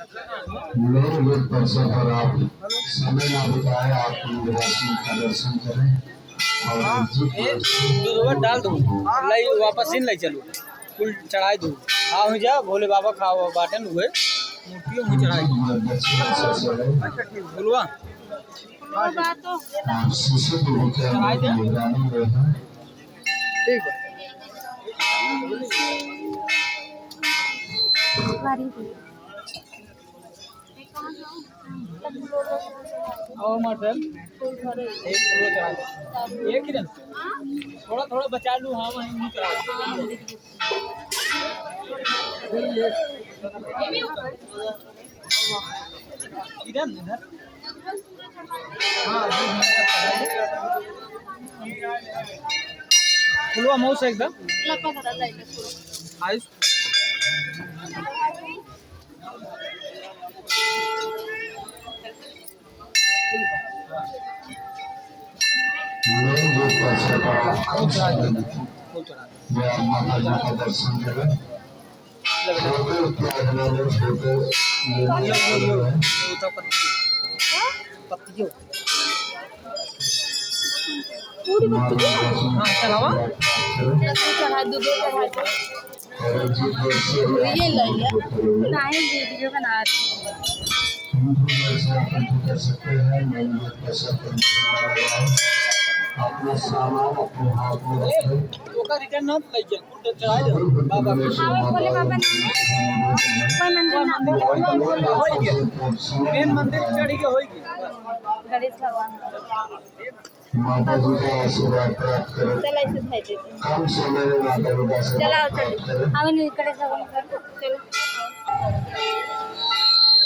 मेरे गेट परिसर पर आप समय ना बिताए, आप दर्शन का दर्शन करें और डाल दो लाई वापस इन लाई चलो कुल चढ़ाई दो हाँ हो जा भोले बाबा खाओ बाटन हुए मूर्तियों में चढ़ाई बोलवा शीशे को निगरानी में है। ठीक है और मटन एक किलो चढ़ा दो एक ही थोड़ा थोड़ा बचा लूँ हाँ वहीं नहीं चढ़ा इधर इधर हाँ खुलवा मौस एकदम आयुष माता जी का दर्शन करें हाँ चलावा ये वीडियो बना कर सकते हैं। अपना सामान अपने हाथ में रखें। ओका रिटर्न ना लइके कुल चढ़ाई दो बाबा भोले बाबा मेन मंदिर चढ़ी के होई गणेश भगवान माता जी का आशीर्वाद प्राप्त करें। कम समय में माता जी का आशीर्वाद प्राप्त करें।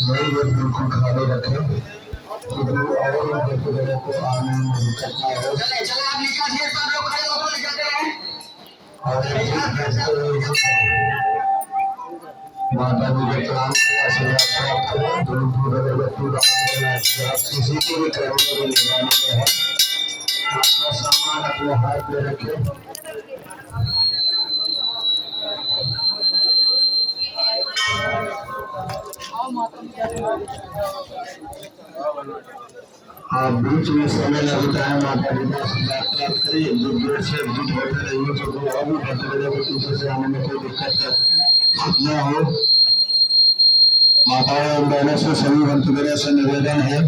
बिल्कुल खाली रखें। माता जी के प्रणाम आशीर्वाद प्राप्त करें। किसी को भी करने में है अपना सामान अपने हाथ में रखें। आप बीच में समय न बिताए, माता जी का आशीर्वाद प्राप्त करें। जो देर से एग्जिट होते रहिए तो कोई और भी करते रहे तो पीछे से आने में कोई दिक्कत न हो। माता एवं बहनों से सभी भक्तों से निवेदन है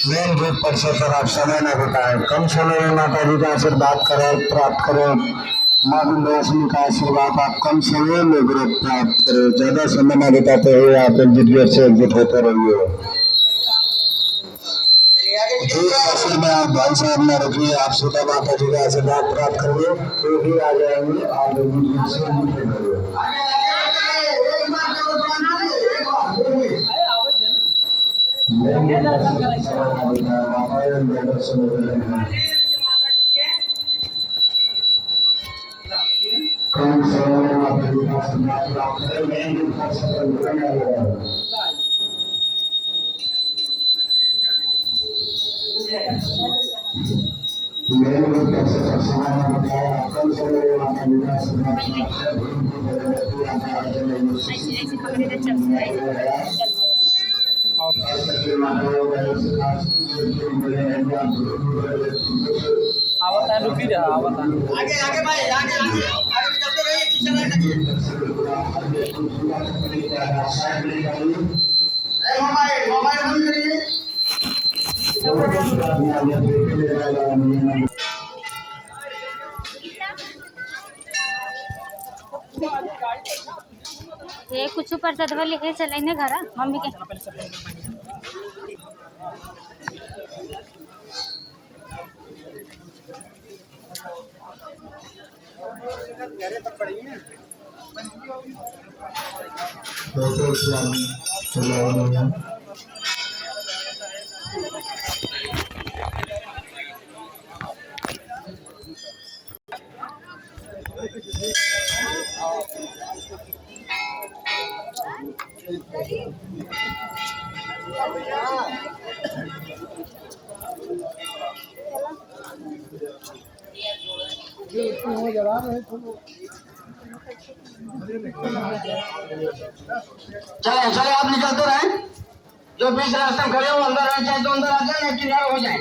मेन गेट परिसर पर आप समय न बिताए। कम समय में माता जी का आशीर्वाद करें प्राप्त करें। माँ विंध्यवासिनी का आशीर्वाद आप कम समय में प्राप्त करें। ज्यादा समय न बिताते हुए आप एग्जिट गेट से एग्जिट होते रहिए। अवसर में आप ध्यान से अपना रखिए। आप सीधा माता जी का आशीर्वाद प्राप्त करिए तो भी आ जाएंगे। आप एग्जिट गेट से एग्जिट करिए। कम समय में माता जी का आशीर्वाद प्राप्त करें। मेरे लोग समय बताया कम समय में माता जी का आवता रुकी जा आवता आगे आगे भाई आगे आगे आगे चलते रहिए पीछे मोबाइल मोबाइल बंद करिए। ये कुछ प्रसाद लेके चले ना घर मम्मी के जवाब है चलो चलो आप निकलते रहे, जो बीच रास्ते में खड़े हो अंदर आ जाए तो अंदर आ जाए, किनारे हो जाए।